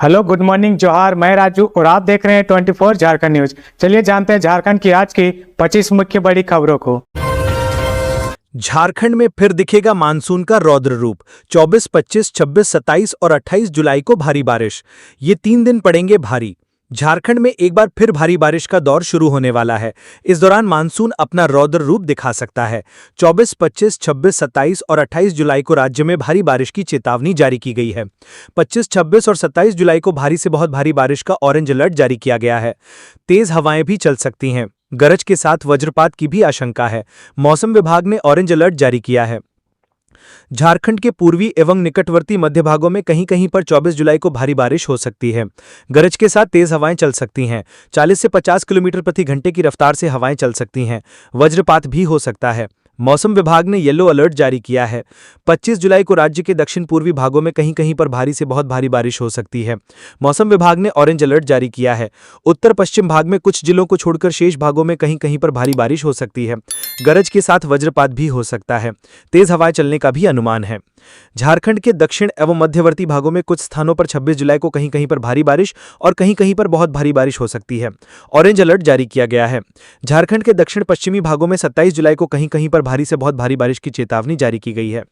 Hello, good morning, जोहार। मैं राजू और आप देख रहे हैं 24 झारखंड न्यूज। चलिए जानते हैं झारखंड की आज की 25 मुख्य बड़ी खबरों को। झारखंड में फिर दिखेगा मानसून का रौद्र रूप। 24, 25, 26, 27 और 28 जुलाई को भारी बारिश। ये 3 दिन पड़ेंगे भारी। झारखंड में एक बार फिर भारी बारिश का दौर शुरू होने वाला है। इस दौरान मानसून अपना रौद्र रूप दिखा सकता है। 24, 25, 26, 27 और 28 जुलाई को राज्य में भारी बारिश की चेतावनी जारी की गई है। 25, 26 और 27 जुलाई को भारी से बहुत भारी बारिश का ऑरेंज अलर्ट जारी किया गया है। तेज हवाएं भी चल सकती हैं। गरज के साथ वज्रपात की भी आशंका है। मौसम विभाग ने ऑरेंज अलर्ट जारी किया है। झारखंड के पूर्वी एवं निकटवर्ती मध्य भागों में कहीं कहीं पर 24 जुलाई को भारी बारिश हो सकती है। गरज के साथ तेज हवाएं चल सकती हैं। 40 से 50 किलोमीटर प्रति घंटे की रफ्तार से हवाएं चल सकती हैं। वज्रपात भी हो सकता है। मौसम विभाग ने येलो अलर्ट जारी किया है। 25 जुलाई को राज्य के दक्षिण पूर्वी भागों में कहीं कहीं पर भारी से बहुत भारी बारिश हो सकती है। मौसम विभाग ने ऑरेंज अलर्ट जारी किया है। उत्तर पश्चिम भाग में कुछ जिलों को छोड़कर शेष भागों में कहीं कहीं पर भारी बारिश हो सकती है। गरज के साथ वज्रपात भी हो सकता है। तेज हवाएं चलने का भी अनुमान है। झारखंड के दक्षिण एवं मध्यवर्ती भागों में कुछ स्थानों पर 26 जुलाई को कहीं कहीं पर भारी बारिश और कहीं कहीं पर बहुत भारी बारिश हो सकती है। ऑरेंज अलर्ट जारी किया गया है। झारखंड के दक्षिण पश्चिमी भागों में 27 जुलाई को कहीं कहीं पर भारी से बहुत भारी बारिश की चेतावनी जारी की गई है।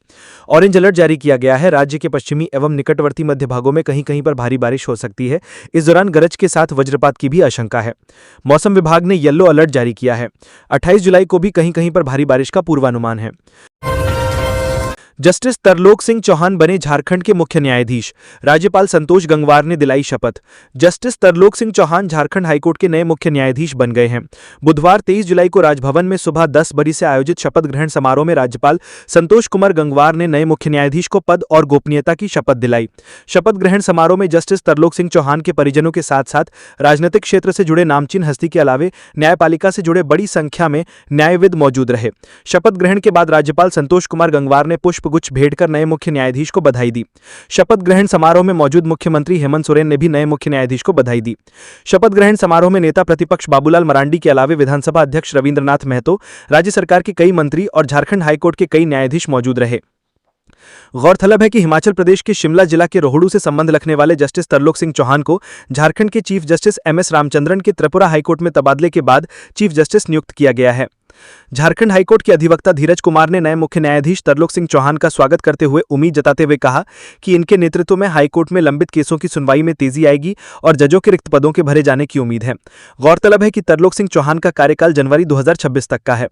ऑरेंज अलर्ट जारी किया गया है। राज्य के पश्चिमी एवं निकटवर्ती मध्य भागों में कहीं कहीं पर भारी बारिश हो सकती है। इस दौरान गरज के साथ वज्रपात की भी आशंका है। मौसम विभाग ने येलो अलर्ट जारी किया है। 28 जुलाई को भी कहीं कहीं पर भारी बारिश का पूर्वानुमान है। जस्टिस तरलोक सिंह चौहान बने झारखंड के मुख्य न्यायाधीश। राज्यपाल संतोष गंगवार ने दिलाई शपथ। जस्टिस तरलोक सिंह चौहान झारखंड हाईकोर्ट के नए मुख्य न्यायाधीश बन गए हैं। बुधवार 23 जुलाई को राजभवन में सुबह 10 बजे से आयोजित शपथ ग्रहण समारोह में राज्यपाल संतोष कुमार गंगवार ने नए मुख्य न्यायाधीश को पद और गोपनीयता की शपथ दिलाई। शपथ ग्रहण समारोह में जस्टिस तरलोक सिंह चौहान के परिजनों के साथ साथ राजनीतिक क्षेत्र से जुड़े नामचीन हस्ती के अलावे न्यायपालिका से जुड़े बड़ी संख्या में न्यायविद मौजूद रहे। शपथ ग्रहण के बाद राज्यपाल संतोष कुमार गंगवार ने पुष्पगुच्छ भेंट कर नए मुख्य न्यायाधीश को बधाई दी। शपथ ग्रहण समारोह में मौजूद मुख्यमंत्री हेमंत सोरेन ने भी नए मुख्य न्यायाधीश को बधाई दी। शपथ ग्रहण समारोह में नेता प्रतिपक्ष बाबूलाल मरांडी के अलावे विधानसभा अध्यक्ष रविंद्रनाथ महतो, राज्य सरकार के कई मंत्री और झारखंड हाईकोर्ट के कई न्यायाधीश मौजूद रहे। गौरतलब है कि हिमाचल प्रदेश के शिमला जिला के रोहड़ू से संबंध रखने वाले जस्टिस तरलोक सिंह चौहान को झारखंड के चीफ जस्टिस एमएस रामचंद्रन के त्रिपुरा हाईकोर्ट में तबादले के बाद चीफ जस्टिस नियुक्त किया गया है। झारखंड हाईकोर्ट के अधिवक्ता धीरज कुमार ने नए मुख्य न्यायाधीश तरलोक सिंह चौहान का स्वागत करते हुए उम्मीद जताते हुए कहा कि इनके नेतृत्व में हाईकोर्ट में लंबित केसों की सुनवाई में तेजी आएगी और जजों के रिक्त पदों के भरे जाने की उम्मीद है। गौरतलब है कि तरलोक सिंह चौहान का कार्यकाल जनवरी 2026 तक का है।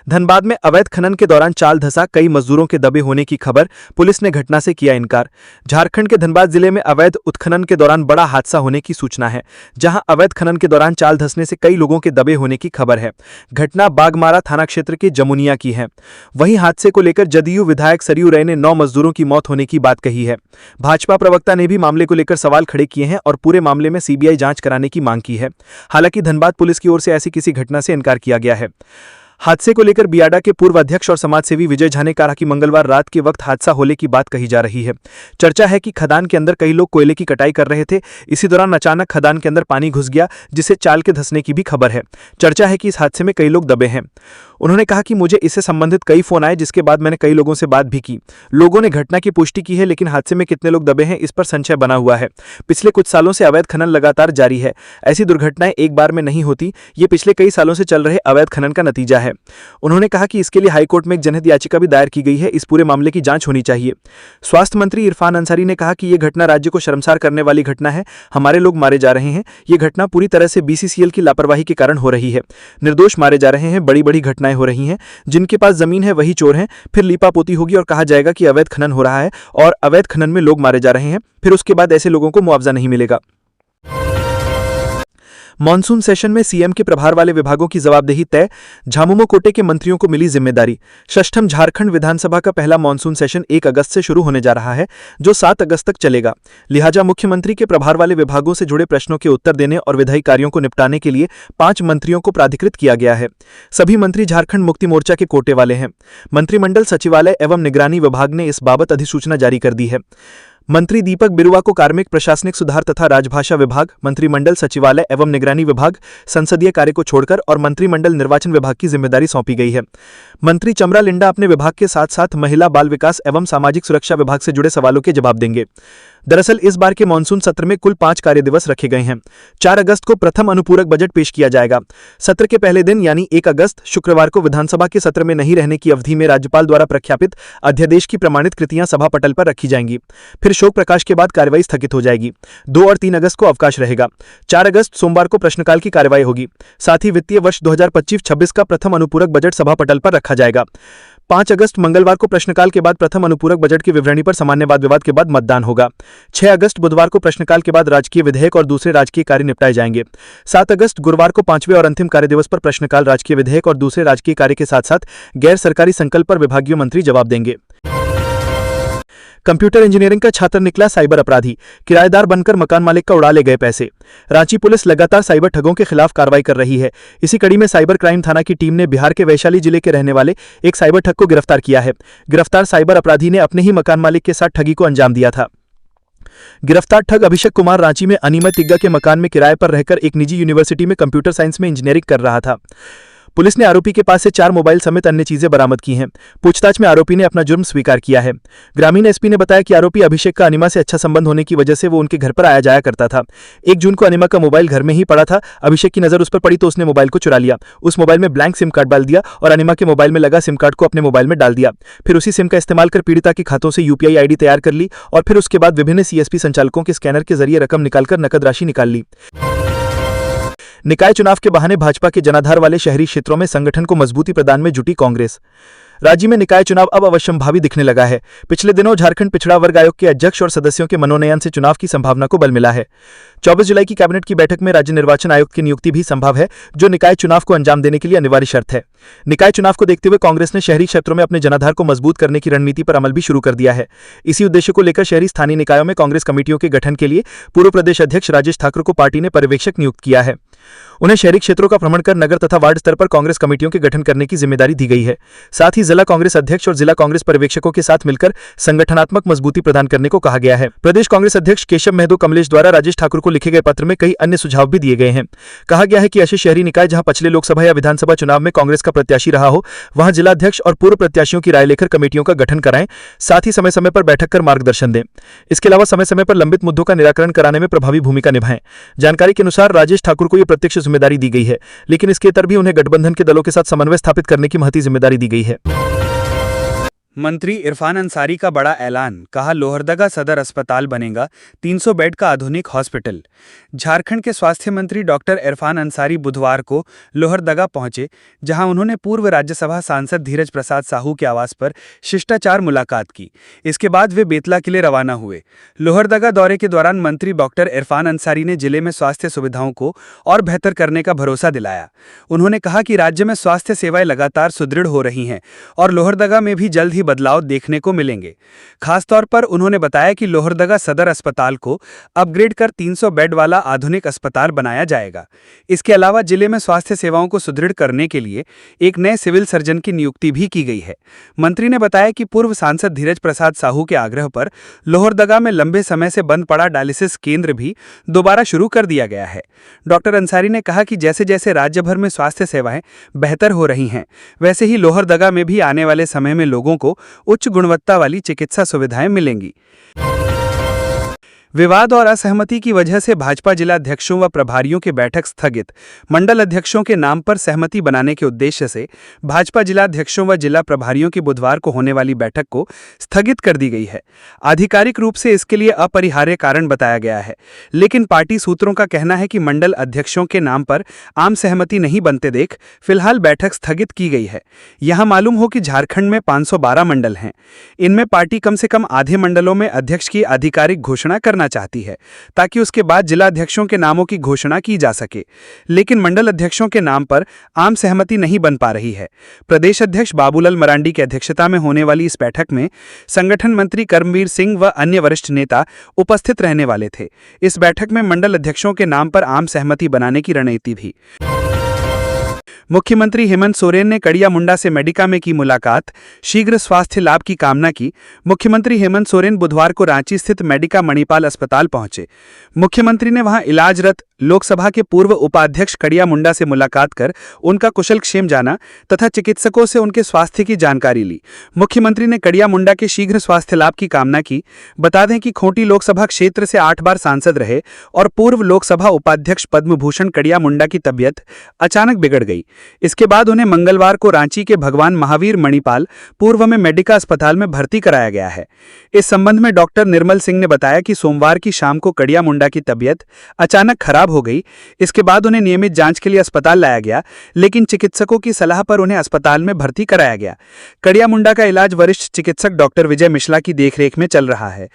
धनबाद में अवैध खनन के दौरान चाल धंसा, कई मजदूरों के दबे होने की खबर। पुलिस ने घटना से किया इनकार। झारखंड के धनबाद जिले में अवैध उत्खनन के दौरान बड़ा हादसा होने की सूचना है, जहां अवैध खनन के दौरान चाल धंसने से कई लोगों के दबे होने की खबर है। घटना बागमारा थाना क्षेत्र के जमुनिया की है। वहीं हादसे को लेकर जदयू विधायक सरयू राय ने 9 मजदूरों की मौत होने की बात कही है। भाजपा प्रवक्ता ने भी मामले को लेकर सवाल खड़े किए हैं और पूरे मामले में सीबीआई जांच कराने की मांग की है। हालांकि धनबाद पुलिस की ओर से ऐसी किसी घटना से इनकार किया गया है। हादसे को लेकर बियाडा के पूर्व अध्यक्ष और समाजसेवी विजय झा ने कहा कि मंगलवार रात के वक्त हादसा होने की बात कही जा रही है। चर्चा है कि खदान के अंदर कई लोग कोयले की कटाई कर रहे थे। इसी दौरान अचानक खदान के अंदर पानी घुस गया, जिससे चाल के धंसने की भी खबर है। चर्चा है कि इस हादसे में कई लोग दबे हैं। उन्होंने कहा कि मुझे इससे संबंधित कई फोन आए, जिसके बाद मैंने कई लोगों से बात भी की। लोगों ने घटना की पुष्टि की है, लेकिन हादसे में कितने लोग दबे हैं इस पर संशय बना हुआ है। पिछले कुछ सालों से अवैध खनन लगातार जारी है। ऐसी दुर्घटनाएं एक बार में नहीं होती, ये पिछले कई सालों से चल रहे अवैध खनन का नतीजा है। उन्होंने कहा कि इसके लिए हाईकोर्ट में एक जनहित याचिका भी दायर की गई है। इस पूरे मामले की जांच होनी चाहिए। स्वास्थ्य मंत्री इरफान अंसारी ने कहा कि यह घटना राज्य को शर्मसार करने वाली घटना है। हमारे लोग मारे जा रहे हैं। ये घटना पूरी तरह से बीसीसीएल की लापरवाही के कारण हो रही है। निर्दोष मारे जा रहे हैं। बड़ी बड़ी घटनाएं हो रही हैं। जिनके पास जमीन है वही चोर हैं। फिर लीपापोती होगी और कहा जाएगा कि अवैध खनन हो रहा है और अवैध खनन में लोग मारे जा रहे हैं। फिर उसके बाद ऐसे लोगों को मुआवजा नहीं मिलेगा। मॉनसून सेशन में सीएम के प्रभार वाले विभागों की जवाबदेही तय। झामुमो कोटे के मंत्रियों को मिली जिम्मेदारी। षष्ठम झारखंड विधानसभा का पहला मॉनसून सेशन 1 अगस्त से शुरू होने जा रहा है, जो 7 अगस्त तक चलेगा। लिहाजा मुख्यमंत्री के प्रभार वाले विभागों से जुड़े प्रश्नों के उत्तर देने और विधायी कार्यों को निपटाने के लिए 5 मंत्रियों को प्राधिकृत किया गया है। सभी मंत्री झारखंड मुक्ति मोर्चा के कोटे वाले हैं। मंत्रिमंडल सचिवालय एवं निगरानी विभाग ने इस बाबत अधिसूचना जारी कर दी है। मंत्री दीपक बिरुवा को कार्मिक प्रशासनिक सुधार तथा राजभाषा विभाग, मंत्रिमंडल सचिवालय एवं निगरानी विभाग, संसदीय कार्य को छोड़कर और मंत्रिमंडल निर्वाचन विभाग की जिम्मेदारी सौंपी गई है। मंत्री चमरा लिंडा अपने विभाग के साथ साथ महिला बाल विकास एवं सामाजिक सुरक्षा विभाग से जुड़े सवालों के जवाब देंगे। दरअसल इस बार के मानसून सत्र में कुल 5 कार्य दिवस रखे गए हैं। 4 अगस्त को प्रथम अनुपूरक बजट पेश किया जाएगा। सत्र के पहले दिन यानी 1 अगस्त शुक्रवार को विधानसभा के सत्र में नहीं रहने की अवधि में राज्यपाल द्वारा प्रख्यापित अध्यादेश की प्रमाणित कृतियां सभा पटल पर रखी जाएंगी। फिर शोक प्रकाश के बाद कार्यवाही स्थगित हो जाएगी। 2 और 3 अगस्त को अवकाश रहेगा। 4 अगस्त सोमवार को प्रश्नकाल की कार्यवाही होगी। साथ ही वित्तीय वर्ष 2025-26 का प्रथम अनुपूरक बजट सभा पटल पर रखा जाएगा। 5 अगस्त मंगलवार को प्रश्नकाल के बाद प्रथम अनुपूरक बजट की विवरणी पर सामान्य वाद विवाद के बाद मतदान होगा। 6 अगस्त बुधवार को प्रश्नकाल के बाद राजकीय विधेयक और दूसरे राजकीय कार्य निपटाए जाएंगे। 7 अगस्त गुरुवार को 5वें और अंतिम कार्य दिवस पर प्रश्नकाल, राजकीय विधेयक और दूसरे राजकीय कार्य के साथ साथ गैर सरकारी संकल्प पर विभागीय मंत्री जवाब देंगे। कंप्यूटर इंजीनियरिंग का छात्र निकला साइबर अपराधी, किराएदार बनकर मकान मालिक का उड़ा ले गए पैसे। रांची पुलिस लगातार साइबर ठगों के खिलाफ कार्रवाई कर रही है। इसी कड़ी में साइबर क्राइम थाना की टीम ने बिहार के वैशाली जिले के रहने वाले एक साइबर ठग को गिरफ्तार किया है। गिरफ्तार साइबर अपराधी ने अपने ही मकान मालिक के साथ ठगी को अंजाम दिया था। गिरफ्तार ठग अभिषेक कुमार रांची में अनिमत तिग्गा के मकान में किराए पर रहकर एक निजी यूनिवर्सिटी में कंप्यूटर साइंस में इंजीनियरिंग कर रहा था। पुलिस ने आरोपी के पास से 4 मोबाइल समेत अन्य चीजें बरामद की हैं। पूछताछ में आरोपी ने अपना जुर्म स्वीकार किया है। ग्रामीण एसपी ने बताया कि आरोपी अभिषेक का अनिमा से अच्छा संबंध होने की वजह से वो उनके घर पर आया जाया करता था। 1 जून को अनिमा का मोबाइल घर में ही पड़ा था। अभिषेक की नजर उस पर पड़ी तो उसने मोबाइल को चुरा लिया। उस मोबाइल में ब्लैंक सिम कार्ड डाल दिया और अनिमा के मोबाइल में लगा सिम कार्ड को अपने मोबाइल में डाल दिया। फिर उसी सिम का इस्तेमाल कर पीड़िता के खातों से यूपीआई आईडी तैयार कर ली और फिर उसके बाद विभिन्न सीएसपी संचालकों के स्कैनर के जरिए रकम निकालकर नकद राशि निकाल ली। निकाय चुनाव के बहाने भाजपा के जनाधार वाले शहरी क्षेत्रों में संगठन को मजबूती प्रदान में जुटी कांग्रेस। राज्य में निकाय चुनाव अब अवश्यंभावी दिखने लगा है। पिछले दिनों झारखंड पिछड़ा वर्ग आयोग के अध्यक्ष और सदस्यों के मनोनयन से चुनाव की संभावना को बल मिला है। 24 जुलाई की कैबिनेट की बैठक में राज्य निर्वाचन आयुक्त की नियुक्ति भी संभव है, जो निकाय चुनाव को अंजाम देने के लिए अनिवार्य शर्त है। निकाय चुनाव को देखते हुए कांग्रेस ने शहरी क्षेत्रों में अपने जनाधार को मजबूत करने की रणनीति पर अमल भी शुरू कर दिया है। इसी उद्देश्य को लेकर शहरी स्थानीय निकायों में कांग्रेस कमेटियों के गठन के लिए पूर्व प्रदेश अध्यक्ष राजेश ठाकुर को पार्टी ने पर्यवेक्षक नियुक्त किया है। उन्हें शहरी क्षेत्रों का भ्रमण कर नगर तथा वार्ड स्तर पर कांग्रेस कमेटियों के गठन करने की जिम्मेदारी दी गई है। साथ ही जिला कांग्रेस अध्यक्ष और जिला कांग्रेस पर्यवेक्षकों के साथ मिलकर संगठनात्मक मजबूती प्रदान करने को कहा गया है। प्रदेश कांग्रेस अध्यक्ष केशव महतो कमलेश द्वारा राजेश ठाकुर को लिखे गए पत्र में कई अन्य सुझाव भी दिए गए हैं। कहा गया है कि ऐसे शहरी निकाय जहां पिछले लोकसभा या विधानसभा चुनाव में कांग्रेस का प्रत्याशी रहा हो, वहां जिलाध्यक्ष और पूर्व प्रत्याशियों की राय लेकर कमेटियों का गठन कराएं। साथ ही समय समय पर बैठक कर मार्गदर्शन दें। इसके अलावा समय समय पर लंबित मुद्दों का निराकरण कराने में प्रभावी भूमिका निभाएं। जानकारी के अनुसार राजेश ठाकुर को यह प्रत्यक्ष जिम्मेदारी दी गई है, लेकिन इसके इतर भी उन्हें गठबंधन के दलों के साथ समन्वय स्थापित करने की महती जिम्मेदारी दी गई है। मंत्री इरफान अंसारी का बड़ा ऐलान, कहा लोहरदगा सदर अस्पताल बनेगा 300 बेड का आधुनिक हॉस्पिटल। झारखंड के स्वास्थ्य मंत्री डॉक्टर इरफान अंसारी बुधवार को लोहरदगा पहुंचे, जहां उन्होंने पूर्व राज्यसभा सांसद धीरज प्रसाद साहू के आवास पर शिष्टाचार मुलाकात की। इसके बाद वे बेतला के लिए रवाना हुए। लोहरदगा दौरे के दौरान मंत्री डॉक्टर इरफान अंसारी ने जिले में स्वास्थ्य सुविधाओं को और बेहतर करने का भरोसा दिलाया। उन्होंने कहा कि राज्य में स्वास्थ्य सेवाएं लगातार सुदृढ़ हो रही हैं और लोहरदगा में भी जल्द ही बदलाव देखने को मिलेंगे। खासतौर पर उन्होंने बताया कि लोहरदगा सदर अस्पताल को अपग्रेड कर 300 बेड वाला आधुनिक अस्पताल बनाया जाएगा। इसके अलावा जिले में स्वास्थ्य सेवाओं को सुदृढ़ करने के लिए एक नए सिविल सर्जन की नियुक्ति भी की गई है। मंत्री ने बताया कि पूर्व सांसद धीरज प्रसाद साहू के आग्रह पर लोहरदगा में लंबे समय से बंद पड़ा डायलिसिस केंद्र भी दोबारा शुरू कर दिया गया है। डॉक्टर अंसारी ने कहा कि जैसे जैसे राज्य भर में स्वास्थ्य सेवाएं बेहतर हो रही हैं, वैसे ही लोहरदगा में भी आने वाले समय में लोगों को उच्च गुणवत्ता वाली चिकित्सा सुविधाएं मिलेंगी। विवाद और असहमति की वजह से भाजपा जिलाध्यक्षों व प्रभारियों की बैठक स्थगित। मंडल अध्यक्षों के नाम पर सहमति बनाने के उद्देश्य से भाजपा जिलाध्यक्षों व जिला प्रभारियों की बुधवार को होने वाली बैठक को स्थगित कर दी गई है। आधिकारिक रूप से इसके लिए अपरिहार्य कारण बताया गया है, लेकिन पार्टी सूत्रों का कहना है कि मंडल अध्यक्षों के नाम पर आम सहमति नहीं बनते देख फिलहाल बैठक स्थगित की गई है। यहाँ मालूम हो कि झारखंड में 512 मंडल हैं। इनमें पार्टी कम से कम आधे मंडलों में अध्यक्ष की आधिकारिक घोषणा करना चाहती है, ताकि उसके बाद जिलाध्यक्षों के नामों की घोषणा की जा सके, लेकिन मंडल अध्यक्षों के नाम पर आम सहमति नहीं बन पा रही है। प्रदेश अध्यक्ष बाबूलाल मरांडी की अध्यक्षता में होने वाली इस बैठक में संगठन मंत्री कर्मवीर सिंह व अन्य वरिष्ठ नेता उपस्थित रहने वाले थे। इस बैठक में मंडल अध्यक्षों के नाम पर आम सहमति बनाने की रणनीति भी। मुख्यमंत्री हेमंत सोरेन ने कड़िया मुंडा से मेडिका में की मुलाकात, शीघ्र स्वास्थ्य लाभ की कामना की। मुख्यमंत्री हेमंत सोरेन बुधवार को रांची स्थित मेडिका मणिपाल अस्पताल पहुंचे। मुख्यमंत्री ने वहां इलाजरत लोकसभा के पूर्व उपाध्यक्ष कड़िया मुंडा से मुलाकात कर उनका कुशलक्षेम जाना तथा चिकित्सकों से उनके स्वास्थ्य की जानकारी ली। मुख्यमंत्री ने कड़िया मुंडा के शीघ्र स्वास्थ्य लाभ की कामना की। बता दें कि खूंटी लोकसभा क्षेत्र से 8 बार सांसद रहे और पूर्व लोकसभा उपाध्यक्ष पद्म भूषण कड़िया मुंडा की तबीयत अचानक बिगड़ गई। इसके बाद उन्हें मंगलवार को रांची के भगवान महावीर मणिपाल पूर्व में मेडिका अस्पताल में भर्ती कराया गया है। इस संबंध में डॉक्टर निर्मल सिंह ने बताया कि सोमवार की शाम को कड़िया मुंडा की तबीयत अचानक खराब हो गई। इसके बाद उन्हें नियमित जांच के लिए अस्पताल लाया गया, लेकिन चिकित्सकों की सलाह पर उन्हें अस्पताल में भर्ती कराया गया। कड़िया मुंडा का इलाज वरिष्ठ चिकित्सक डॉक्टर विजय मिश्रा की देखरेख में चल रहा है।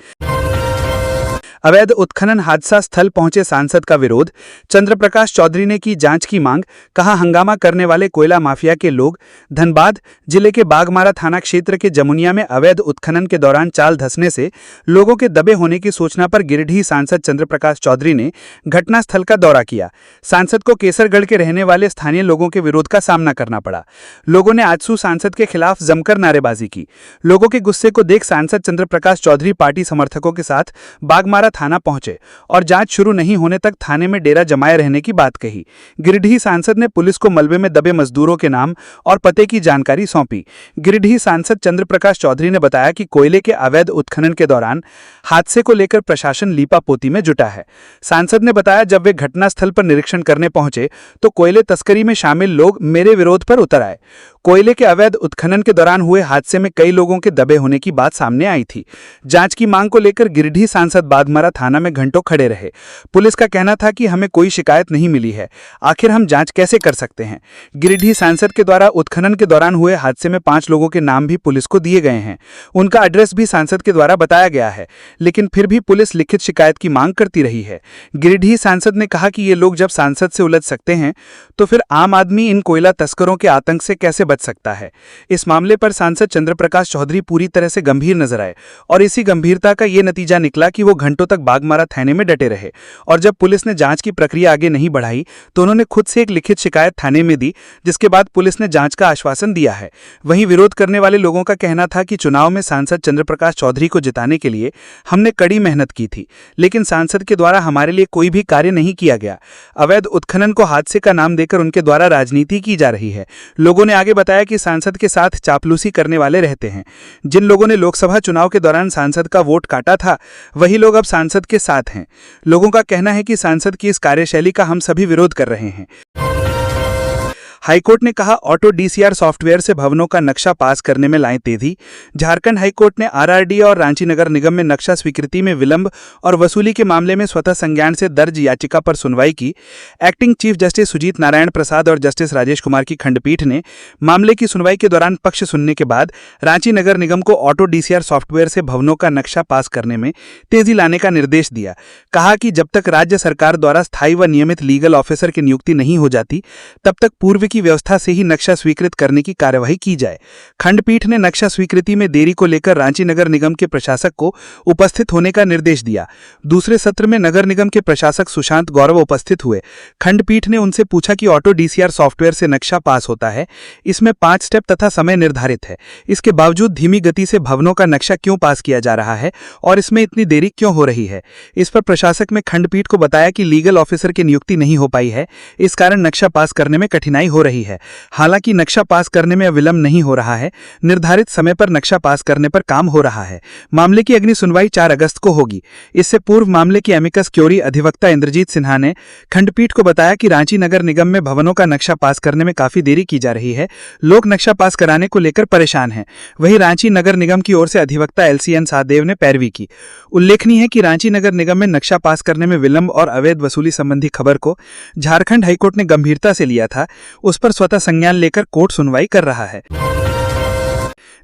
अवैध उत्खनन हादसा स्थल पहुंचे सांसद का विरोध, चंद्रप्रकाश चौधरी ने की जांच की मांग। कहा, हंगामा करने वाले कोयला माफिया के लोग। धनबाद जिले के बागमारा थाना क्षेत्र के जमुनिया में अवैध उत्खनन के दौरान चाल धंसने से लोगों के दबे होने की सूचना पर गिरिडीह सांसद चंद्रप्रकाश चौधरी ने घटनास्थल का दौरा किया। सांसद को केसरगढ़ के रहने वाले स्थानीय लोगों के विरोध का सामना करना पड़ा। लोगों ने आजसू सांसद के खिलाफ जमकर नारेबाजी की। लोगों के गुस्से को देख सांसद चंद्रप्रकाश चौधरी पार्टी समर्थकों के साथ बागमारा थाना पहुंचे और जांच शुरू नहीं होने तक थाने में डेरा जमाए रहने की बात कही। गिरिडीह सांसद ने पुलिस को मलबे में दबे मजदूरों के नाम और पते की जानकारी सौंपी। गिरिडीह सांसद चंद्रप्रकाश चौधरी ने बताया कि कोयले के अवैध उत्खनन के दौरान हादसे को लेकर प्रशासन लीपापोती में जुटा है। सांसद ने बताया, जब वे घटनास्थल पर निरीक्षण करने पहुंचे तो कोयले तस्करी में शामिल लोग मेरे विरोध पर उतर आए। कोयले के अवैध उत्खनन के दौरान हुए हादसे में कई लोगों के दबे होने की बात सामने आई थी। जांच की मांग को लेकर गिरिडीह सांसद बागमारा थाना में घंटों खड़े रहे। पुलिस का कहना था कि हमें कोई शिकायत नहीं मिली है, आखिर हम जांच कैसे कर सकते हैं। गिरिडीह सांसद के द्वारा उत्खनन के दौरान हुए हादसे में 5 लोगों के नाम भी पुलिस को दिए गए हैं। उनका एड्रेस भी सांसद के द्वारा बताया गया है, लेकिन फिर भी पुलिस लिखित शिकायत की मांग करती रही है। गिरिडीह सांसद ने कहा कि ये लोग जब सांसद से उलझ सकते हैं तो फिर आम आदमी इन कोयला तस्करों के आतंक से कैसे बच सकता है। इस मामले पर सांसद चंद्रप्रकाश चौधरी पूरी तरह से गंभीर नजर आए और इसी गंभीरता का ये नतीजा निकला कि वो घंटों तक बागमारा थाने में डटे रहे और जब पुलिस ने जांच की प्रक्रिया आगे नहीं बढ़ाई तो उन्होंने खुद से एक लिखित शिकायत थाने में दी, जिसके बाद पुलिस ने जांच का आश्वासन दिया है। वहीं विरोध करने वाले लोगों का कहना था कि चुनाव में सांसद चंद्रप्रकाश चौधरी को जिताने के लिए हमने कड़ी मेहनत की थी, लेकिन सांसद के द्वारा हमारे लिए कोई भी कार्य नहीं किया गया। अवैध उत्खनन को हादसे का नाम देकर उनके द्वारा राजनीति की जा रही है। लोगों ने आगे बताया कि सांसद के साथ चापलूसी करने वाले रहते हैं। जिन लोगों ने लोकसभा चुनाव के दौरान सांसद का वोट काटा था, वही लोग अब सांसद के साथ हैं। लोगों का कहना है कि सांसद की इस कार्यशैली का हम सभी विरोध कर रहे हैं। हाईकोर्ट ने कहा, ऑटो डीसीआर सॉफ्टवेयर से भवनों का नक्शा पास करने में लाएं तेजी। झारखंड हाईकोर्ट ने आरआरडी और रांची नगर निगम में नक्शा स्वीकृति में विलंब और वसूली के मामले में स्वतः संज्ञान से दर्ज याचिका पर सुनवाई की। Acting chief justice Sujit Narayan Prasad और जस्टिस राजेश कुमार की खंडपीठ ने मामले की सुनवाई के दौरान पक्ष सुनने के बाद रांची नगर निगम को ऑटो डीसीआर सॉफ्टवेयर से भवनों का नक्शा पास करने में तेजी लाने का निर्देश दिया। कहा कि जब तक राज्य सरकार द्वारा स्थायी व नियमित लीगल ऑफिसर की नियुक्ति नहीं हो जाती, तब तक पूर्व की व्यवस्था से ही नक्शा स्वीकृत करने की कार्यवाही की जाए। खंडपीठ ने नक्शा स्वीकृति में देरी को लेकर रांची नगर निगम के प्रशासक को उपस्थित होने का निर्देश दिया। दूसरे सत्र में नगर निगम के प्रशासक सुशांत गौरव उपस्थित हुए। खंडपीठ ने उनसे पूछा कि ऑटो डीसीआर सॉफ्टवेयर से नक्शा पास होता है, इसमें 5 स्टेप तथा समय निर्धारित है, इसके बावजूद धीमी गति से भवनों का नक्शा क्यों पास किया जा रहा है और इसमें इतनी देरी क्यों हो रही है। इस पर प्रशासक ने खंडपीठ को बताया कि लीगल ऑफिसर की नियुक्ति नहीं हो पाई है, इस कारण नक्शा पास करने में कठिनाई हो रही है। हालांकि नक्शा पास करने में विलंब नहीं हो रहा है, निर्धारित समय पर नक्शा पास करने पर काम हो रहा है। मामले की अगली सुनवाई 4 अगस्त को होगी। इससे पूर्व मामले की एमिकस क्यूरी अधिवक्ता इंद्रजीत सिन्हा ने खंडपीठ को बताया कि रांची नगर निगम में भवनों का नक्शा पास करने में काफी देरी की जा रही है, लोग नक्शा पास कराने को लेकर परेशान हैं। वहीं रांची नगर निगम की ओर से अधिवक्ता LCN साहदेव ने पैरवी की। उल्लेखनीय है कि रांची नगर निगम में नक्शा पास करने में विलंब और अवैध वसूली संबंधी खबर को झारखंड हाईकोर्ट ने गंभीरता से लिया था, उस पर स्वतः संज्ञान लेकर कोर्ट सुनवाई कर रहा है।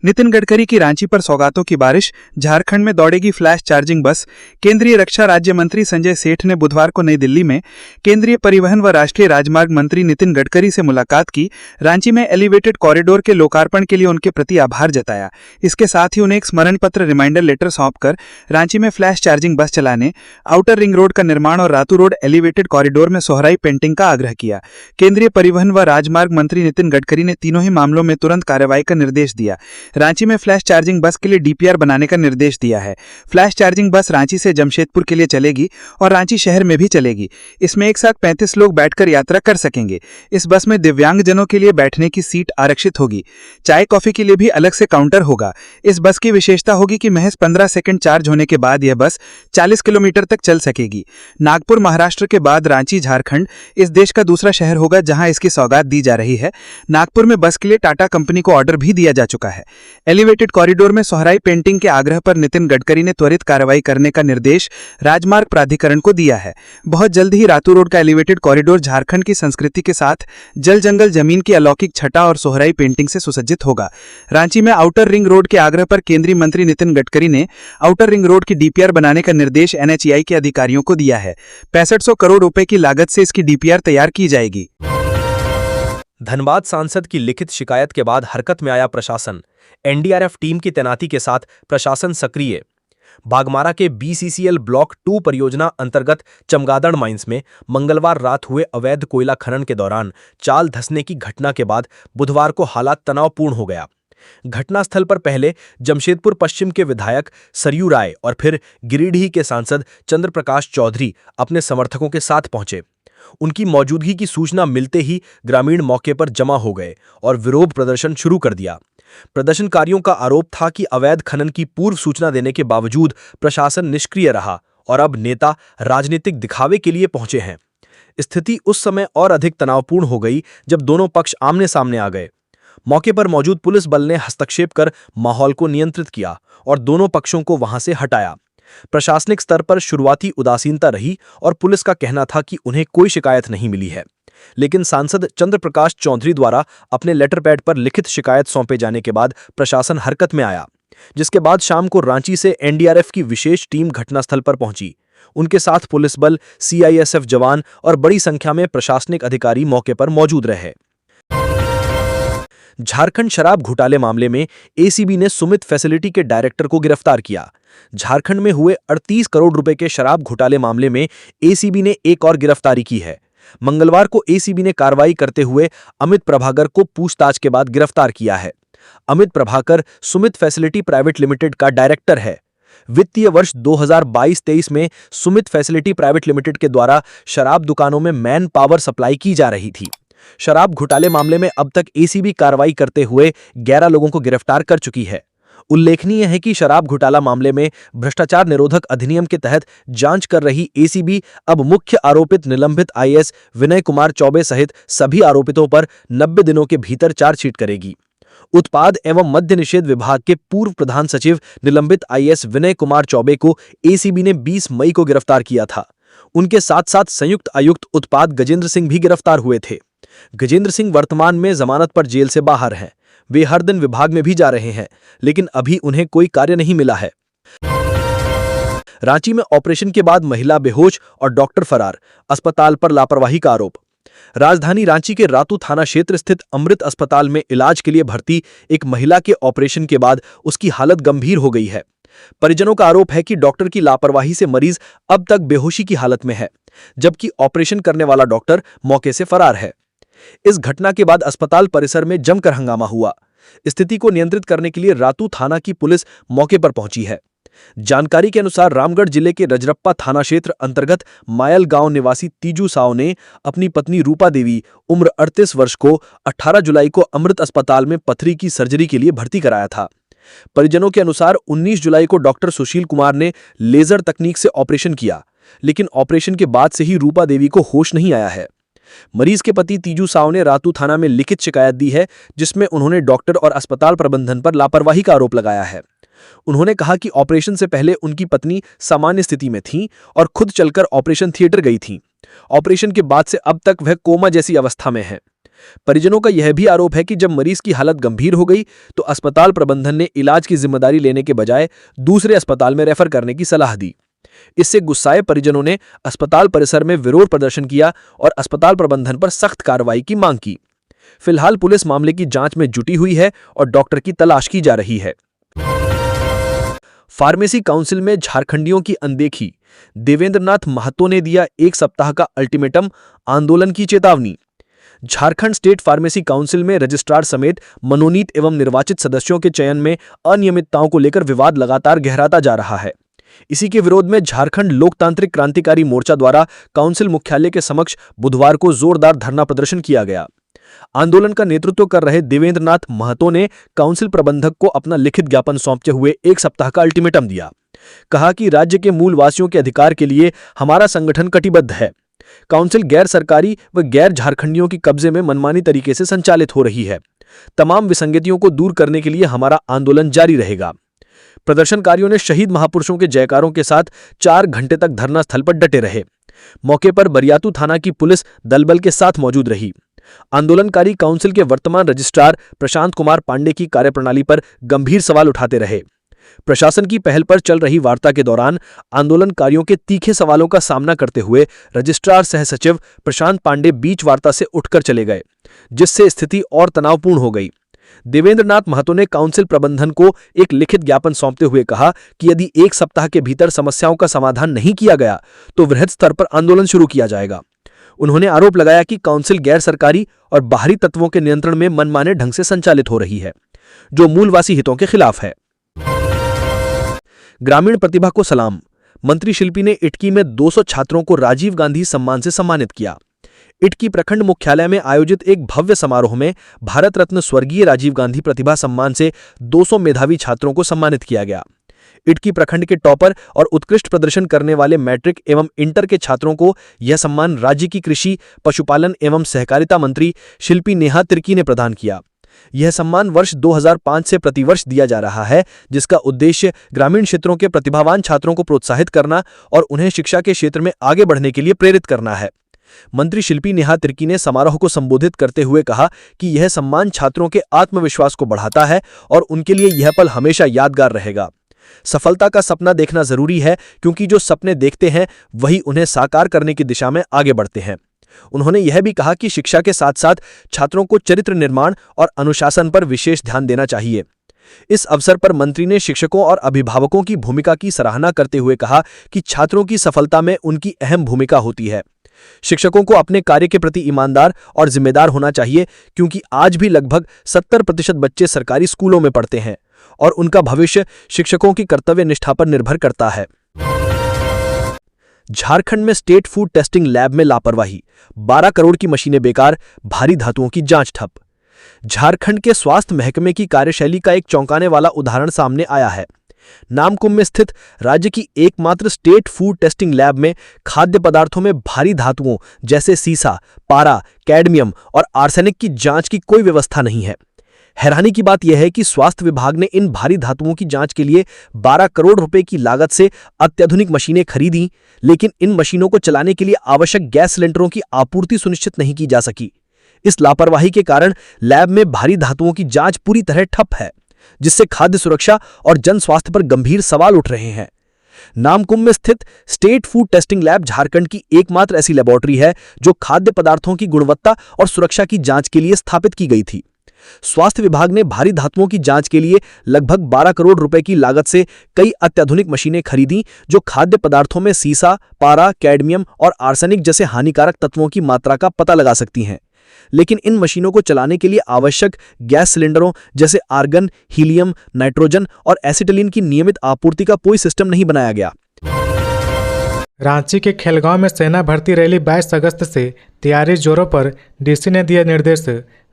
नितिन गडकरी की रांची पर सौगातों की बारिश, झारखंड में दौड़ेगी फ्लैश चार्जिंग बस। केंद्रीय रक्षा राज्य मंत्री संजय सेठ ने बुधवार को नई दिल्ली में केंद्रीय परिवहन व राष्ट्रीय राजमार्ग मंत्री नितिन गडकरी से मुलाकात की। रांची में एलिवेटेड कॉरिडोर के लोकार्पण के लिए उनके प्रति आभार जताया। इसके साथ ही उन्हें एक स्मरण पत्र रिमाइंडर लेटर सौंपकर रांची में फ्लैश चार्जिंग बस चलाने, आउटर रिंग रोड का निर्माण और रातू रोड एलिवेटेड कॉरिडोर में सोहराई पेंटिंग का आग्रह किया। केंद्रीय परिवहन व राजमार्ग मंत्री नितिन गडकरी ने तीनों ही मामलों में तुरंत कार्रवाई का निर्देश दिया। रांची में फ्लैश चार्जिंग बस के लिए डीपीआर बनाने का निर्देश दिया है। फ्लैश चार्जिंग बस रांची से जमशेदपुर के लिए चलेगी और रांची शहर में भी चलेगी। इसमें एक साथ 35 लोग बैठकर यात्रा कर सकेंगे। इस बस में दिव्यांगजनों के लिए बैठने की सीट आरक्षित होगी। चाय कॉफी के लिए भी अलग से काउंटर होगा। इस बस की विशेषता होगी कि महज 15 सेकंड चार्ज होने के बाद यह बस 40 किलोमीटर तक चल सकेगी। नागपुर महाराष्ट्र के बाद रांची झारखंड इस देश का दूसरा शहर होगा जहां इसकी सौगात दी जा रही है। नागपुर में बस के लिए टाटा कंपनी को ऑर्डर भी दिया जा चुका है। एलिवेटेड कॉरिडोर में सोहराई पेंटिंग के आग्रह पर नितिन गडकरी ने त्वरित कार्रवाई करने का निर्देश राजमार्ग प्राधिकरण को दिया है। बहुत जल्द ही रातू रोड का एलिवेटेड कॉरिडोर झारखंड की संस्कृति के साथ जल जंगल जमीन की अलौकिक छटा और सोहराई पेंटिंग से सुसज्जित होगा। रांची में आउटर रिंग रोड के आग्रह पर केंद्रीय मंत्री नितिन गडकरी ने आउटर रिंग रोड की डीपीआर बनाने का निर्देश एनएचएआई के अधिकारियों को दिया है। 6500 करोड़ रुपए की लागत से इसकी डीपीआर तैयार की जाएगी। धनबाद सांसद की लिखित शिकायत के बाद हरकत में आया प्रशासन। एनडीआरएफ टीम की तैनाती के साथ प्रशासन सक्रिय। बागमारा के बीसीसीएल ब्लॉक 2 परियोजना अंतर्गत चमगादड़ माइंस में मंगलवार रात हुए अवैध कोयला खनन के दौरान चाल धंसने की घटना के बाद बुधवार को हालात तनावपूर्ण हो गया। घटनास्थल पर पहले जमशेदपुर पश्चिम के विधायक सरयू राय और फिर गिरिडीह के सांसद चंद्रप्रकाश चौधरी अपने समर्थकों के साथ पहुंचे। उनकी मौजूदगी की सूचना मिलते ही ग्रामीण मौके पर जमा हो गए और विरोध प्रदर्शन शुरू कर दिया। प्रदर्शनकारियों का आरोप था कि अवैध खनन की पूर्व सूचना देने के बावजूद प्रशासन निष्क्रिय रहा और अब नेता राजनीतिक दिखावे के लिए पहुंचे हैं। स्थिति उस समय और अधिक तनावपूर्ण हो गई जब दोनों पक्ष आमने सामने आ गए। मौके पर मौजूद पुलिस बल ने हस्तक्षेप कर माहौल को नियंत्रित किया और दोनों पक्षों को वहां से हटाया। प्रशासनिक स्तर पर शुरुआती उदासीनता रही और पुलिस का कहना था कि उन्हें कोई शिकायत नहीं मिली है, लेकिन सांसद चंद्रप्रकाश चौधरी द्वारा अपने लेटर पैड पर लिखित शिकायत सौंपे जाने के बाद प्रशासन हरकत में आया, जिसके बाद शाम को रांची से एनडीआरएफ की विशेष टीम घटनास्थल पर पहुंची। उनके साथ पुलिस बल, सीआईएसएफ जवान और बड़ी संख्या में प्रशासनिक अधिकारी मौके पर मौजूद रहे। झारखंड शराब घोटाले मामले में एसीबी ने सुमित फैसिलिटी के डायरेक्टर को गिरफ्तार किया। झारखंड में हुए 38 करोड़ रुपए के शराब घोटाले मामले में एसीबी ने एक और गिरफ्तारी की है। मंगलवार को एसीबी ने कार्रवाई करते हुए अमित प्रभाकर को पूछताछ के बाद गिरफ्तार किया है। Amit Prabhakar Sumit facility private limited का डायरेक्टर है। वित्तीय वर्ष 2022-23 में सुमित फैसिलिटी प्राइवेट लिमिटेड के द्वारा शराब दुकानों में मैन पावर सप्लाई की जा रही थी। शराब घोटाले मामले में अब तक एसीबी कार्रवाई करते हुए 11 लोगों को गिरफ्तार कर चुकी है। उल्लेखनीय है कि शराब घोटाला मामले में भ्रष्टाचार निरोधक अधिनियम के तहत जांच कर रही एसीबी अब मुख्य आरोपित निलंबित आईएएस विनय कुमार चौबे सहित सभी आरोपितों पर 90 दिनों के भीतर चार्जशीट करेगी। उत्पाद एवं मद्य निषेध विभाग के पूर्व प्रधान सचिव निलंबित आईएएस विनय कुमार चौबे को एसीबी ने 20 मई को गिरफ्तार किया था। उनके साथ साथ संयुक्त आयुक्त उत्पाद गजेंद्र सिंह भी गिरफ्तार हुए थे। गजेंद्र सिंह वर्तमान में जमानत पर जेल से बाहर हैं। वे हर दिन विभाग में भी जा रहे हैं, लेकिन अभी उन्हें कोई कार्य नहीं मिला है। रांची में ऑपरेशन के बाद महिला बेहोश और डॉक्टर फरार, अस्पताल पर लापरवाही का आरोप। राजधानी रांची के रातू थाना क्षेत्र स्थित अमृत अस्पताल में इलाज के लिए भर्ती एक महिला के ऑपरेशन के बाद उसकी हालत गंभीर हो गई है। परिजनों का आरोप है कि डॉक्टर की लापरवाही से मरीज अब तक बेहोशी की हालत में है, जबकि ऑपरेशन करने वाला डॉक्टर मौके से फरार है। इस घटना के बाद अस्पताल परिसर में जमकर हंगामा हुआ। स्थिति को नियंत्रित करने के लिए रातू थाना की पुलिस मौके पर पहुंची है। जानकारी के अनुसार रामगढ़ जिले के रजरप्पा थाना क्षेत्र अंतर्गत मायल गांव निवासी तीजू साव ने अपनी पत्नी रूपा देवी उम्र 38 वर्ष को 18 जुलाई को अमृत अस्पताल में पथरी की सर्जरी के लिए भर्ती कराया था। परिजनों के अनुसार 19 जुलाई को डॉक्टर सुशील कुमार ने लेजर तकनीक से ऑपरेशन किया, लेकिन ऑपरेशन के बाद से ही रूपा देवी को होश नहीं आया है। मरीज के पति तीजू साव ने रातू थाना में लिखित शिकायत दी है, जिसमें उन्होंने डॉक्टर और अस्पताल प्रबंधन पर लापरवाही का आरोप लगाया है। उन्होंने कहा कि ऑपरेशन से पहले उनकी पत्नी सामान्य स्थिति में थी और खुद चलकर ऑपरेशन थिएटर गई थी। ऑपरेशन के बाद से अब तक वह कोमा जैसी अवस्था में है। परिजनों का यह भी आरोप है कि जब मरीज की हालत गंभीर हो गई तो अस्पताल प्रबंधन ने इलाज की जिम्मेदारी लेने के बजाय दूसरे अस्पताल में रेफर करने की सलाह दी। इससे गुस्साए परिजनों ने अस्पताल परिसर में विरोध प्रदर्शन किया और अस्पताल प्रबंधन पर सख्त कार्रवाई की मांग की। फिलहाल पुलिस मामले की जांच में जुटी हुई है और डॉक्टर की तलाश की जा रही है। फार्मेसी काउंसिल में झारखंडियों की अनदेखी, देवेंद्रनाथ महतो ने दिया 1 सप्ताह का अल्टीमेटम, आंदोलन की चेतावनी। झारखंड स्टेट फार्मेसी काउंसिल में रजिस्ट्रार समेत मनोनीत एवं निर्वाचित सदस्यों के चयन में अनियमितताओं को लेकर विवाद लगातार गहराता जा रहा है। इसी के विरोध में झारखंड लोकतांत्रिक क्रांतिकारी मोर्चा द्वारा काउंसिल मुख्यालय के समक्ष बुधवार को जोरदार धरना प्रदर्शन किया गया। आंदोलन का नेतृत्व कर रहे देवेंद्रनाथ महतो ने काउंसिल प्रबंधक को अपना लिखित ज्ञापन सौंपते हुए 1 सप्ताह का अल्टीमेटम दिया। कहा कि राज्य के मूल वासियों के अधिकार के लिए हमारा संगठन कटिबद्ध है। काउंसिल गैर सरकारी व गैर झारखंडियों की कब्जे में मनमानी तरीके से संचालित हो रही है। तमाम विसंगतियों को दूर करने के लिए हमारा आंदोलन जारी रहेगा। प्रदर्शनकारियों ने शहीद महापुरुषों के जयकारों के साथ 4 घंटे तक धरना स्थल पर डटे रहे। मौके पर बरियातू थाना की पुलिस दलबल के साथ मौजूद रही। आंदोलनकारी काउंसिल के वर्तमान रजिस्ट्रार प्रशांत कुमार पांडे की कार्यप्रणाली पर गंभीर सवाल उठाते रहे। प्रशासन की पहल पर चल रही वार्ता के दौरान आंदोलनकारियों के तीखे सवालों का सामना करते हुए रजिस्ट्रार सह सचिव प्रशांत पांडे बीच वार्ता से उठकर चले गए, जिससे स्थिति और तनावपूर्ण हो गई। देवेंद्रनाथ महतो ने काउंसिल प्रबंधन को एक लिखित ज्ञापन सौंपते हुए कहा कि यदि 1 सप्ताह के भीतर समस्याओं का समाधान नहीं किया गया तो वृहद स्तर पर आंदोलन शुरू किया जाएगा। उन्होंने आरोप लगाया कि काउंसिल गैर सरकारी और बाहरी तत्वों के नियंत्रण में मनमाने ढंग से संचालित हो रही है, जो मूलवासी हितों के खिलाफ है। ग्रामीण प्रतिभा को सलाम, मंत्री शिल्पी ने इटकी में 200 छात्रों को राजीव गांधी सम्मान से सम्मानित किया। इटकी प्रखंड मुख्यालय में आयोजित एक भव्य समारोह में भारत रत्न स्वर्गीय राजीव गांधी प्रतिभा सम्मान से 200 मेधावी छात्रों को सम्मानित किया गया। इटकी प्रखंड के टॉपर और उत्कृष्ट प्रदर्शन करने वाले मैट्रिक एवं इंटर के छात्रों को यह सम्मान राज्य की कृषि, पशुपालन एवं सहकारिता मंत्री शिल्पी नेहा तिर्की ने प्रदान किया। यह सम्मान वर्ष 2005 से प्रतिवर्ष दिया जा रहा है, जिसका उद्देश्य ग्रामीण क्षेत्रों के प्रतिभावान छात्रों को प्रोत्साहित करना और उन्हें शिक्षा के क्षेत्र में आगे बढ़ने के लिए प्रेरित करना है। मंत्री शिल्पी नेहा तिर्की ने समारोह को संबोधित करते हुए कहा कि यह सम्मान छात्रों के आत्मविश्वास को बढ़ाता है और उनके लिए यह पल हमेशा यादगार रहेगा। सफलता का सपना देखना जरूरी है, क्योंकि जो सपने देखते हैं वही उन्हें साकार करने की दिशा में आगे बढ़ते हैं। उन्होंने यह भी कहा कि शिक्षा के साथ साथ छात्रों को चरित्र निर्माण और अनुशासन पर विशेष ध्यान देना चाहिए। इस अवसर पर मंत्री ने शिक्षकों और अभिभावकों की भूमिका की सराहना करते हुए कहा कि छात्रों की सफलता में उनकी अहम भूमिका होती है। शिक्षकों को अपने कार्य के प्रति ईमानदार और जिम्मेदार होना चाहिए, क्योंकि आज भी लगभग 70% बच्चे सरकारी स्कूलों में पढ़ते हैं और उनका भविष्य शिक्षकों की कर्तव्य निष्ठा पर निर्भर करता है। झारखंड में स्टेट फूड टेस्टिंग लैब में लापरवाही, 12 करोड़ की मशीनें बेकार, भारी धातुओं की जांच ठप। झारखंड के स्वास्थ्य महकमे की कार्यशैली का एक चौंकाने वाला उदाहरण सामने आया है। नामकुम में स्थित राज्य की एकमात्र स्टेट फूड टेस्टिंग लैब में खाद्य पदार्थों में भारी धातुओं जैसे सीसा, पारा, कैडमियम और आर्सेनिक की जांच की कोई व्यवस्था नहीं है। हैरानी की बात यह है कि स्वास्थ्य विभाग ने इन भारी धातुओं की जांच के लिए 12 करोड़ रुपए की लागत से अत्याधुनिक मशीनें खरीदी, लेकिन इन मशीनों को चलाने के लिए आवश्यक गैस सिलेंडरों की आपूर्ति सुनिश्चित नहीं की जा सकी। इस लापरवाही के कारण लैब में भारी धातुओं की जांच पूरी तरह ठप है, जिससे खाद्य सुरक्षा और जन स्वास्थ्य पर गंभीर सवाल उठ रहे हैं। नामकुम में स्थित state food testing lab Jharkhand की एकमात्र ऐसी लेबोरेटरी है जो खाद्य पदार्थों की गुणवत्ता और सुरक्षा की जांच के लिए स्थापित की गई थी। स्वास्थ्य विभाग ने भारी धातुओं की जांच के लिए लगभग 12 करोड़ रुपए की लागत से कई अत्याधुनिक मशीनें खरीदी, जो खाद्य पदार्थों में सीसा, पारा, कैडमियम और आर्सेनिक जैसे हानिकारक तत्वों की मात्रा का पता लगा सकती हैं। लेकिन इन मशीनों को चलाने के लिए आवश्यक गैस सिलेंडरों जैसे आर्गन, हीलियम, नाइट्रोजन और एसिटिलीन की नियमित आपूर्ति का कोई सिस्टम नहीं बनाया गया। रांची के खेलगांव में सेना भर्ती रैली 22 अगस्त से तैयारी जोरों पर, डीसी ने दिया निर्देश।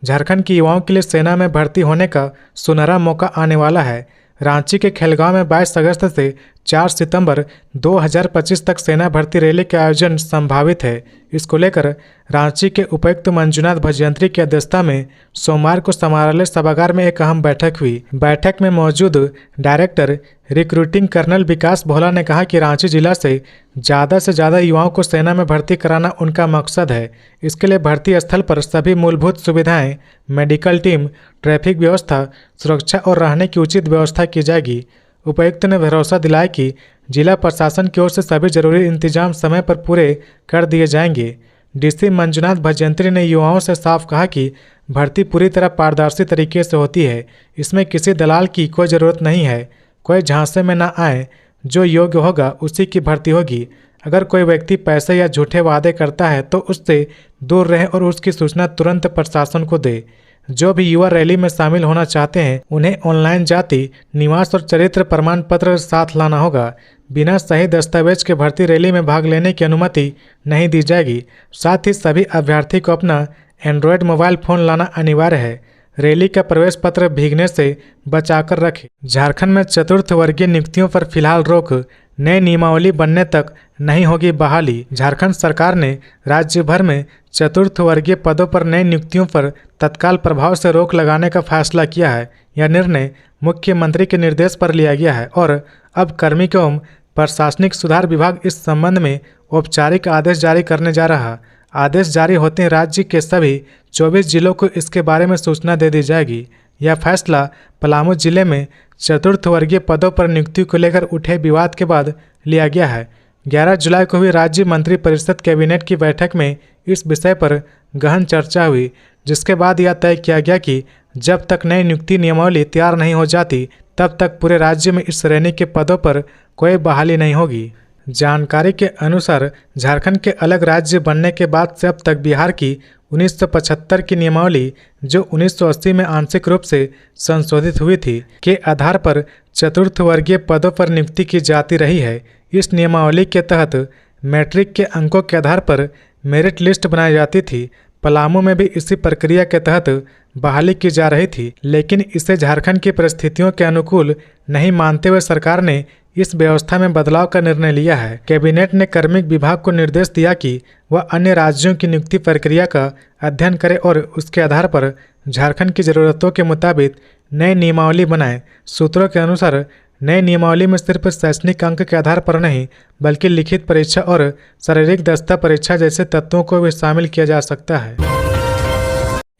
झारखंड के युवाओं के लिए सेना में भर्ती होने का सुनहरा मौका आने वाला है। रांची के खेलगांव में 22 अगस्त से 4 सितंबर 2025 तक सेना भर्ती रैली का आयोजन संभावित है। इसको लेकर रांची के उपायुक्त मंजुनाथ भजयंत्री की अध्यक्षता में सोमवार को समाहरणालय सभागार में एक अहम बैठक हुई। बैठक में मौजूद डायरेक्टर रिक्रूटिंग कर्नल विकास भोला ने कहा कि रांची जिला से ज़्यादा युवाओं को सेना में भर्ती कराना उनका मकसद है। इसके लिए भर्ती स्थल पर सभी मूलभूत सुविधाएं, मेडिकल टीम, ट्रैफिक व्यवस्था, सुरक्षा और रहने की उचित व्यवस्था की जाएगी। उपायुक्त ने भरोसा दिलाया कि जिला प्रशासन की ओर से सभी जरूरी इंतजाम समय पर पूरे कर दिए जाएंगे। डीसी मंजुनाथ भजयंत्री ने युवाओं से साफ कहा कि भर्ती पूरी तरह पारदर्शी तरीके से होती है। इसमें किसी दलाल की कोई ज़रूरत नहीं है। कोई झांसे में न आए। जो योग्य होगा उसी की भर्ती होगी। अगर कोई व्यक्ति पैसे या झूठे वादे करता है तो उससे दूर रहे और उसकी सूचना तुरंत प्रशासन को दे। जो भी युवा रैली में शामिल होना चाहते हैं उन्हें ऑनलाइन जाति, निवास और चरित्र प्रमाण पत्र साथ लाना होगा। बिना सही दस्तावेज के भर्ती रैली में भाग लेने की अनुमति नहीं दी जाएगी। साथ ही सभी अभ्यर्थी को अपना एंड्रॉयड मोबाइल फ़ोन लाना अनिवार्य है। रैली का प्रवेश पत्र भीगने से बचाकर रखें। झारखंड में चतुर्थ वर्गीय नियुक्तियों पर फिलहाल रोक। नई नियमावली बनने तक नहीं होगी बहाली। झारखंड सरकार ने राज्य भर में चतुर्थ वर्गीय पदों पर नई नियुक्तियों पर तत्काल प्रभाव से रोक लगाने का फैसला किया है। यह निर्णय मुख्यमंत्री के निर्देश पर लिया गया है और अब कार्मिक एवं प्रशासनिक सुधार विभाग इस संबंध में औपचारिक आदेश जारी करने जा रहा है। आदेश जारी होते ही राज्य के सभी 24 जिलों को इसके बारे में सूचना दे दी जाएगी। यह फैसला पलामू जिले में चतुर्थ वर्गीय पदों पर नियुक्ति को लेकर उठे विवाद के बाद लिया गया है। 11 जुलाई को हुई राज्य मंत्रिपरिषद कैबिनेट की बैठक में इस विषय पर गहन चर्चा हुई, जिसके बाद यह तय किया गया कि जब तक नई नियुक्ति नियमावली तैयार नहीं हो जाती तब तक पूरे राज्य में इस श्रेणी के पदों पर कोई बहाली नहीं होगी। जानकारी के अनुसार झारखंड के अलग राज्य बनने के बाद से अब तक बिहार की 1975 की नियमावली, जो 1980 में आंशिक रूप से संशोधित हुई थी, के आधार पर चतुर्थ वर्गीय पदों पर नियुक्ति की जाती रही है। इस नियमावली के तहत मैट्रिक के अंकों के आधार पर मेरिट लिस्ट बनाई जाती थी। पलामू में भी इसी प्रक्रिया के तहत बहाली की जा रही थी, लेकिन इसे झारखंड की परिस्थितियों के अनुकूल नहीं मानते हुए सरकार ने इस व्यवस्था में बदलाव का निर्णय लिया है। कैबिनेट ने कार्मिक विभाग को निर्देश दिया कि वह अन्य राज्यों की नियुक्ति प्रक्रिया का अध्ययन करे और उसके आधार पर झारखंड की ज़रूरतों के मुताबिक नई नियमावली बनाए। सूत्रों के अनुसार नई नियमावली में सिर्फ शैक्षणिक अंक के आधार पर नहीं बल्कि लिखित परीक्षा और शारीरिक दक्षता परीक्षा जैसे तत्वों को भी शामिल किया जा सकता है।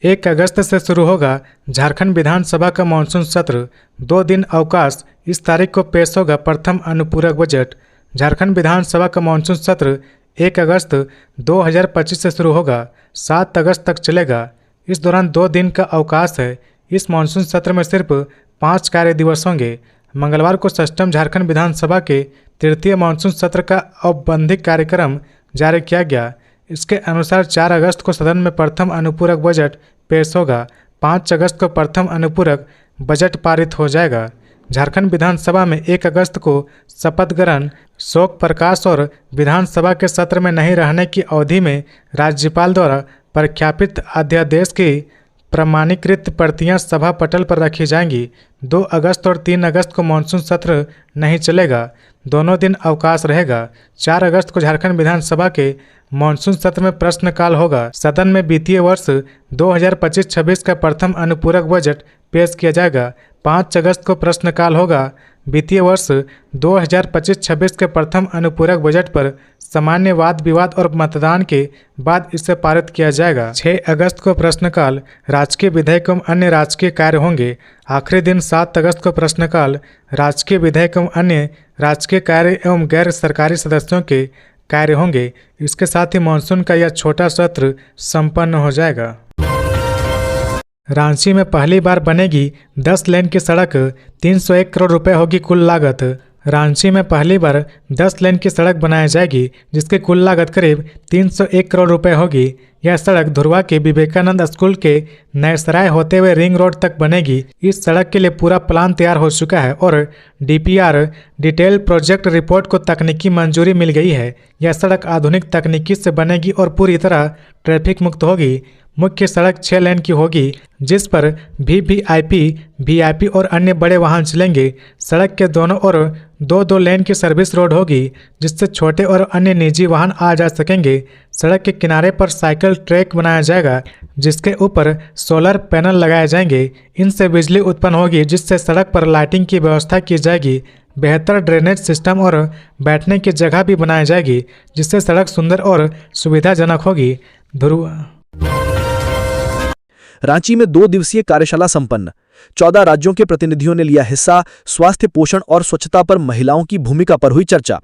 1 अगस्त से शुरू होगा झारखंड विधानसभा का मानसून सत्र। 2 दिन अवकाश। इस तारीख को पेश होगा प्रथम अनुपूरक बजट। झारखंड विधानसभा का मानसून सत्र 1 अगस्त 2025 से शुरू होगा, 7 अगस्त तक चलेगा। इस दौरान 2 दिन का अवकाश है। इस मानसून सत्र में सिर्फ 5 कार्य दिवस होंगे। मंगलवार को षष्ठम झारखंड विधानसभा के तृतीय मानसून सत्र का औपबंधिक कार्यक्रम जारी किया गया। इसके अनुसार 4 अगस्त को सदन में प्रथम अनुपूरक बजट पेश होगा। 5 अगस्त को प्रथम अनुपूरक बजट पारित हो जाएगा। झारखंड विधानसभा में 1 अगस्त को शपथ ग्रहण, शोक प्रकाश और विधानसभा के सत्र में नहीं रहने की अवधि में राज्यपाल द्वारा प्रख्यापित अध्यादेश की प्रमाणीकृत प्रतियां सभा पटल पर रखी जाएंगी। 2 अगस्त और 3 अगस्त को मानसून सत्र नहीं चलेगा। दोनों दिन अवकाश रहेगा। 4 अगस्त को झारखंड विधानसभा के मानसून सत्र में प्रश्नकाल होगा। सदन में वित्तीय वर्ष 2025-26 का प्रथम अनुपूरक बजट पेश किया जाएगा। 5 अगस्त को प्रश्नकाल होगा। वित्तीय वर्ष 2025-26 के प्रथम अनुपूरक बजट पर सामान्य वाद विवाद और मतदान के बाद इसे पारित किया जाएगा। 6 अगस्त को प्रश्नकाल, राजकीय विधेयक एवं अन्य राजकीय कार्य होंगे। आखिरी दिन 7 अगस्त को प्रश्नकाल, राजकीय विधेयक एवं अन्य राजकीय कार्य एवं गैर सरकारी सदस्यों के कार्य होंगे। इसके साथ ही मानसून का यह छोटा सत्र संपन्न हो जाएगा। रांची में पहली बार बनेगी 10 लेन की सड़क। 301 करोड़ रुपए होगी कुल लागत। रांची में पहली बार 10 लेन की सड़क बनाई जाएगी, जिसकी कुल लागत करीब 301 करोड़ रुपए होगी। यह सड़क धुरवा के विवेकानंद स्कूल के नयसराय होते हुए रिंग रोड तक बनेगी। इस सड़क के लिए पूरा प्लान तैयार हो चुका है और DPR डिटेल प्रोजेक्ट रिपोर्ट को तकनीकी मंजूरी मिल गई है। यह सड़क आधुनिक तकनीकी से बनेगी और पूरी तरह ट्रैफिक मुक्त होगी। मुख्य सड़क 6 लेन की होगी, जिस पर वीवीआईपी, वीआईपी और अन्य बड़े वाहन चलेंगे। सड़क के दोनों ओर 2-2 लेन की सर्विस रोड होगी, जिससे छोटे और अन्य निजी वाहन आ जा सकेंगे। सड़क के किनारे पर साइकिल ट्रैक बनाया जाएगा, जिसके ऊपर सोलर पैनल लगाए जाएंगे। इनसे बिजली उत्पन्न होगी, जिससे सड़क पर लाइटिंग की व्यवस्था की जाएगी। बेहतर ड्रेनेज सिस्टम और बैठने की जगह भी बनाई जाएगी, जिससे सड़क सुंदर और सुविधाजनक होगी। ध्रुव रांची में 2 दिवसीय कार्यशाला संपन्न। 14 राज्यों के प्रतिनिधियों ने लिया हिस्सा। स्वास्थ्य, पोषण और स्वच्छता पर महिलाओं की भूमिका पर हुई चर्चा।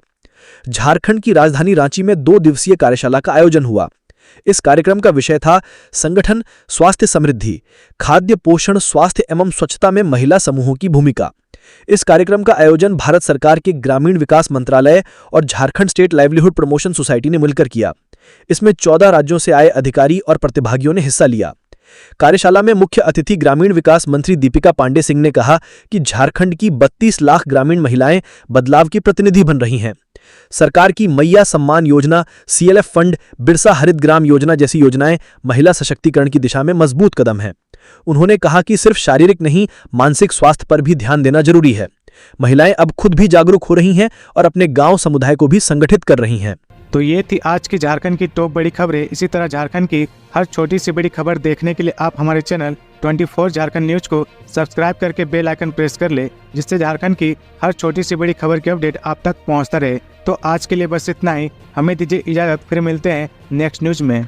झारखंड की राजधानी रांची में 2 दिवसीय कार्यशाला का आयोजन हुआ। इस कार्यक्रम का विषय था संगठन, स्वास्थ्य समृद्धि, खाद्य, पोषण, स्वास्थ्य एवं स्वच्छता में महिला समूहों की भूमिका। इस कार्यक्रम का आयोजन भारत सरकार के ग्रामीण विकास मंत्रालय और Jharkhand state livelihood promotion society ने मिलकर किया। इसमें 14 राज्यों से आए अधिकारी और प्रतिभागियों ने हिस्सा लिया। कार्यशाला में मुख्य अतिथि ग्रामीण विकास मंत्री दीपिका पांडे सिंह ने कहा कि झारखंड की 32 लाख ग्रामीण महिलाएं बदलाव की प्रतिनिधि बन रही हैं। सरकार की मैया सम्मान योजना, सीएलएफ फंड, बिरसा हरित ग्राम योजना जैसी योजनाएं महिला सशक्तिकरण की दिशा में मजबूत कदम हैं। उन्होंने कहा कि सिर्फ शारीरिक नहीं, मानसिक स्वास्थ्य पर भी ध्यान देना जरूरी है। महिलाएं अब खुद भी जागरूक हो रही हैं और अपने गांव समुदाय को भी संगठित कर रही हैं। तो ये थी आज की झारखंड की टॉप बड़ी खबरें। इसी तरह झारखंड की हर छोटी सी बड़ी खबर देखने के लिए आप हमारे चैनल 24 झारखंड न्यूज को सब्सक्राइब करके बेल आइकन प्रेस कर ले, जिससे झारखंड की हर छोटी सी बड़ी खबर की अपडेट आप तक पहुंचता रहे। तो आज के लिए बस इतना ही। हमें दीजिए इजाजत, फिर मिलते हैं नेक्स्ट न्यूज में।